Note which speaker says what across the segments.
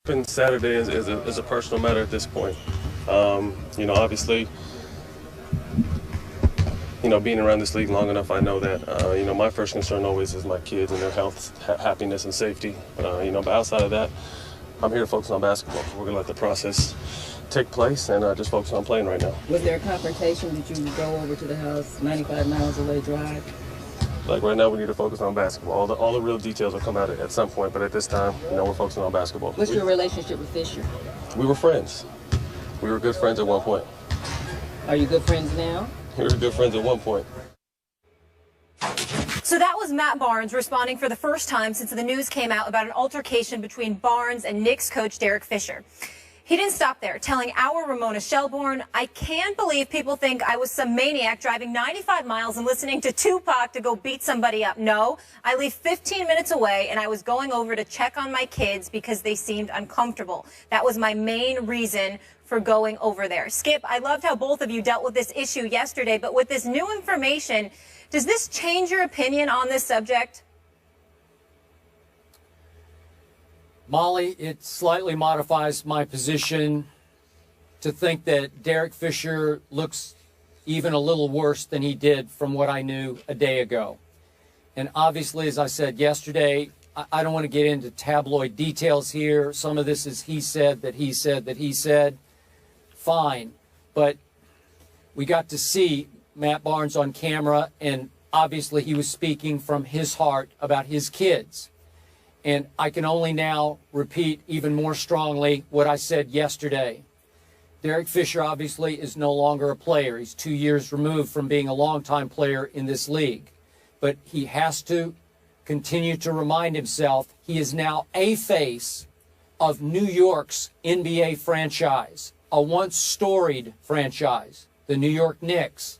Speaker 1: happened Saturday is a personal matter at this point. You know, obviously, you know, being around this league long enough, I know that, you know, my first concern always is my kids and their health, happiness, and safety. You know, but outside of that, I'm here to focus on basketball. We're going to let the process take place and just focus on playing right now.
Speaker 2: Was there a confrontation? Did you go over to the house, 95 miles away drive?
Speaker 1: Like right now, we need to focus on basketball. All the real details will come out at some point, but at this time, you know, we're focusing on basketball.
Speaker 2: What's your relationship with Fisher?
Speaker 1: We were friends. We were good friends at one point.
Speaker 2: Are you good friends now?
Speaker 1: We were good friends at one point.
Speaker 3: So that was Matt Barnes responding for the first time since the news came out about an altercation between Barnes and Knicks coach Derek Fisher. He didn't stop there, telling our Ramona Shelbourne, "I can't believe people think I was some maniac driving 95 miles and listening to Tupac to go beat somebody up. No, I live 15 minutes away and I was going over to check on my kids because they seemed uncomfortable. That was my main reason for going over there." Skip, I loved how both of you dealt with this issue yesterday, but with this new information, does this change your opinion on this subject?
Speaker 4: Molly, it slightly modifies my position to think that Derek Fisher looks even a little worse than he did from what I knew a day ago. And obviously, as I said yesterday, I don't want to get into tabloid details here. Some of this is he said, that he said, that he said. Fine. But we got to see Matt Barnes on camera, and obviously he was speaking from his heart about his kids. And I can only now repeat even more strongly what I said yesterday. Derek Fisher obviously is no longer a player. He's 2 years removed from being a longtime player in this league. But he has to continue to remind himself he is now a face of New York's NBA franchise, a once storied franchise, the New York Knicks.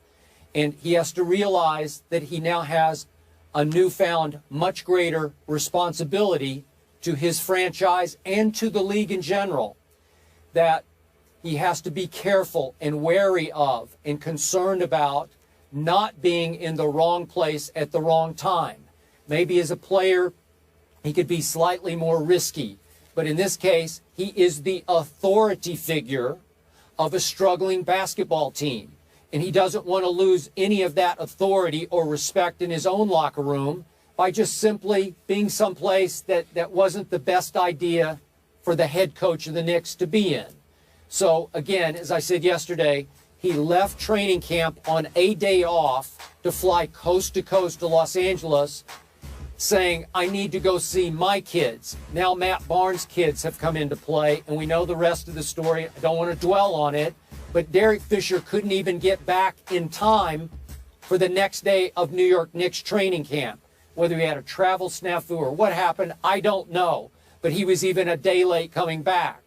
Speaker 4: And he has to realize that he now has a newfound, much greater responsibility to his franchise and to the league in general, that he has to be careful and wary of and concerned about not being in the wrong place at the wrong time. Maybe as a player, he could be slightly more risky, but in this case, he is the authority figure of a struggling basketball team. And he doesn't want to lose any of that authority or respect in his own locker room by just simply being someplace that wasn't the best idea for the head coach of the Knicks to be in. So, again, as I said yesterday, he left training camp on a day off to fly coast to coast to Los Angeles, saying, I need to go see my kids. Now Matt Barnes' kids have come into play, and we know the rest of the story. I don't want to dwell on it. But Derek Fisher couldn't even get back in time for the next day of New York Knicks training camp. Whether he had a travel snafu or what happened, I don't know. But he was even a day late coming back.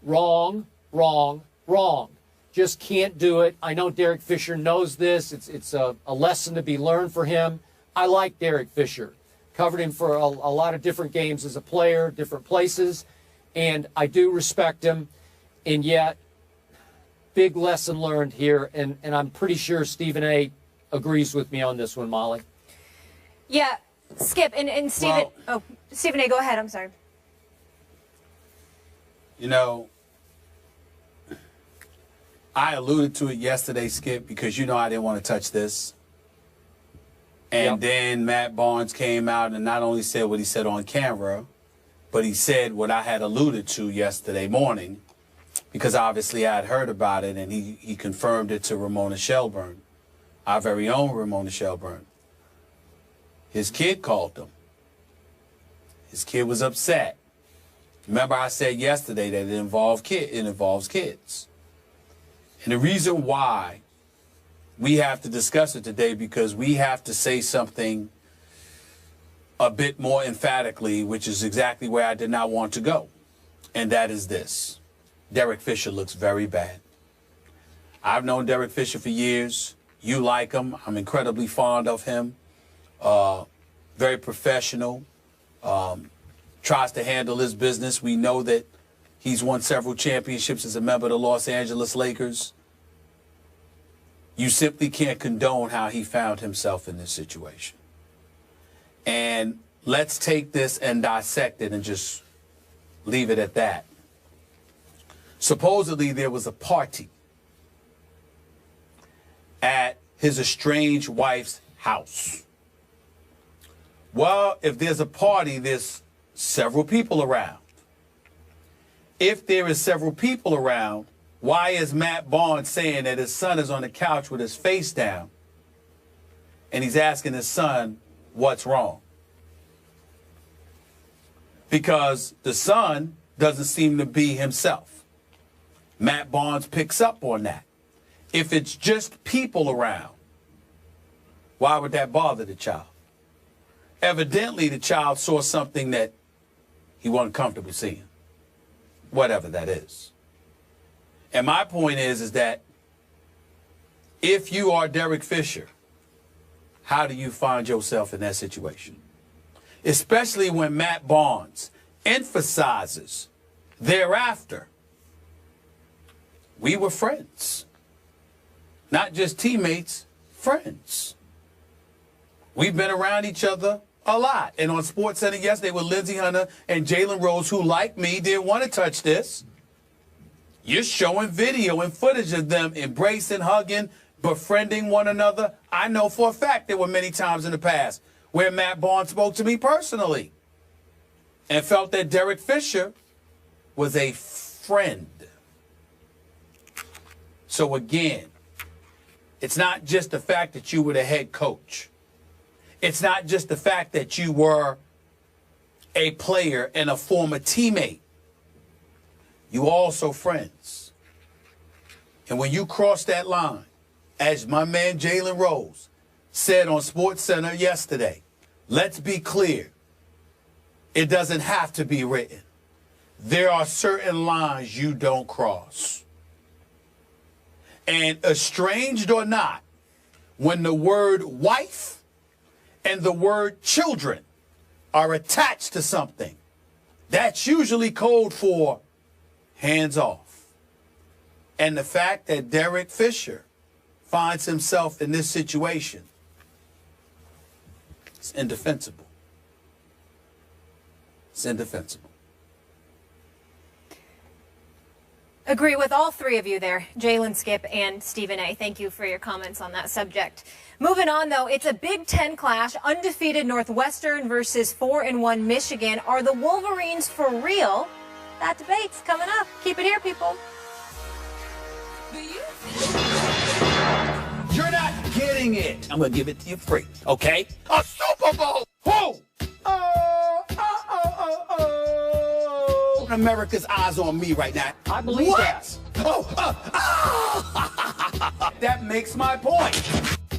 Speaker 4: Wrong, wrong, wrong. Just can't do it. I know Derek Fisher knows this. It's a lesson to be learned for him. I like Derek Fisher. Covered him for a lot of different games as a player, different places. And I do respect him. And yet, big lesson learned here, and I'm pretty sure Stephen A. agrees with me on this one, Molly.
Speaker 3: Yeah, Skip, and Stephen, Stephen A., go ahead, I'm sorry.
Speaker 5: You know, I alluded to it yesterday, Skip, because you know I didn't want to touch this. And then Matt Barnes came out and not only said what he said on camera, but he said what I had alluded to yesterday morning, because obviously I had heard about it, and he confirmed it to Ramona Shelbourne, our very own Ramona Shelbourne. His kid called him. His kid was upset. Remember I said yesterday that it involves kids. And the reason why we have to discuss it today, because we have to say something a bit more emphatically, which is exactly where I did not want to go. And that is this. Derek Fisher looks very bad. I've known Derek Fisher for years. You like him. I'm incredibly fond of him. Very professional. Tries to handle his business. We know that he's won several championships as a member of the Los Angeles Lakers. You simply can't condone how he found himself in this situation. And let's take this and dissect it and just leave it at that. Supposedly there was a party at his estranged wife's house. Well, if there's a party, there's several people around. If there is several people around, why is Matt Barnes saying that his son is on the couch with his face down and he's asking his son what's wrong? Because the son doesn't seem to be himself. Matt Barnes picks up on that. If it's just people around, why would that bother the child? Evidently, the child saw something that he wasn't comfortable seeing, whatever that is. And my point is that if you are Derek Fisher, how do you find yourself in that situation? Especially when Matt Barnes emphasizes thereafter, we were friends. Not just teammates, friends. We've been around each other a lot. And on SportsCenter yesterday with Lindsey Hunter and Jalen Rose, who, like me, didn't want to touch this. You're showing video and footage of them embracing, hugging, befriending one another. I know for a fact there were many times in the past where Matt Barnes spoke to me personally and felt that Derek Fisher was a friend. So again, it's not just the fact that you were the head coach. It's not just the fact that you were a player and a former teammate. You also friends. And when you cross that line, as my man Jalen Rose said on SportsCenter yesterday, let's be clear. It doesn't have to be written. There are certain lines you don't cross. And estranged or not, when the word wife and the word children are attached to something, that's usually code for hands off. And the fact that Derek Fisher finds himself in this situation, it's indefensible. It's indefensible.
Speaker 3: Agree with all three of you there, Jalen, Skip, and Stephen A. Thank you for your comments on that subject. Moving on, though, it's a Big Ten clash. Undefeated Northwestern versus 4-1 Michigan. Are the Wolverines for real? That debate's coming up. Keep it here, people.
Speaker 5: You're not getting it. I'm going to give it to you free, okay? A Super Bowl! Whoa! America's eyes on me right now.
Speaker 4: I believe
Speaker 5: what?
Speaker 4: that.
Speaker 5: That makes my point.